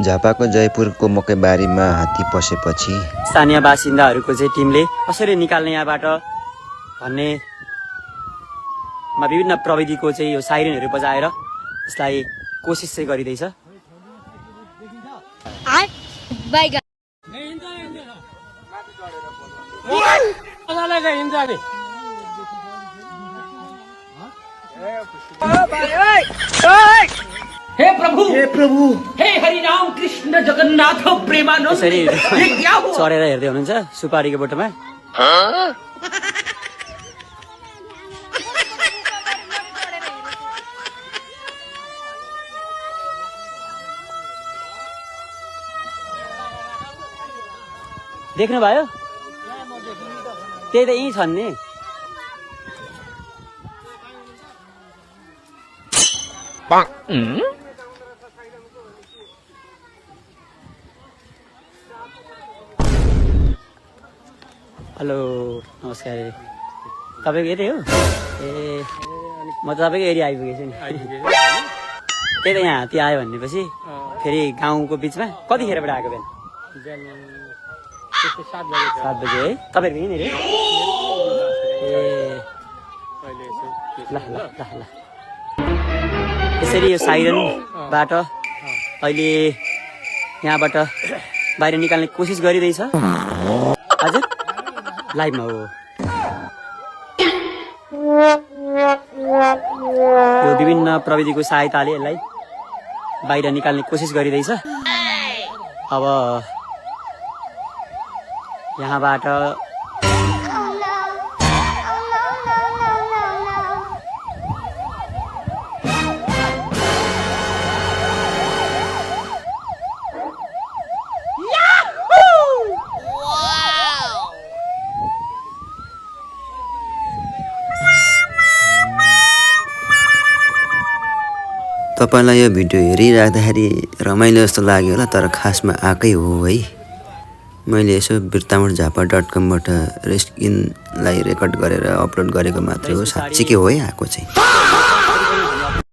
झापाको जयपुरको मकैबारीमा हात्ती पसेपछि स्थानीय बासिन्दाहरूको चाहिँ टिमले कसरी निकाल्ने यहाँबाट भन्नेमा विभिन्न प्रविधिको चाहिँ यो साइरेनहरू बजाएर यसलाई कोसिस चाहिँ गरिँदैछ। हे प्रभु हे हरि राम कृष्ण जगन्नाथ प्रेमानंद यसरी चढेर हेर्दै हुनुहुन्छ सुपारीको बोटोमा। देख्नु भयो त्यही त यहीँ छन् नि। हेलो नमस्कार, तपाईँको यतै हो? ए म त तपाईँको एरिया आइपुगेछु नि। त्यही त यहाँ हात्ती आयो भनेपछि फेरि गाउँको बिचमा कतिखेरबाट आएको बिहान? 7 बजे है। तपाईँहरूको यहीँनिर ए ल ल ल ल। यसरी यो साइरनबाट अहिले यहाँबाट बाहिर निकाल्ने कोसिस गरिँदैछ। हजुर लाइभमा हो यो विभिन्न प्रविधिको सहायताले यसलाई बाहिर निकाल्ने कोसिस गरिँदैछ। अब यहाँबाट तपाईँलाई यो भिडियो हेरिराख्दाखेरि रमाइलो जस्तो लाग्यो होला, तर खासमा आएकै हो है। मैले यसो बिर्तामोड-झापा.com-बाट रेस्किनलाई रेकर्ड गरेर अपलोड गरेको मात्रै हो, साँच्चीकै हो है आएको चाहिँ।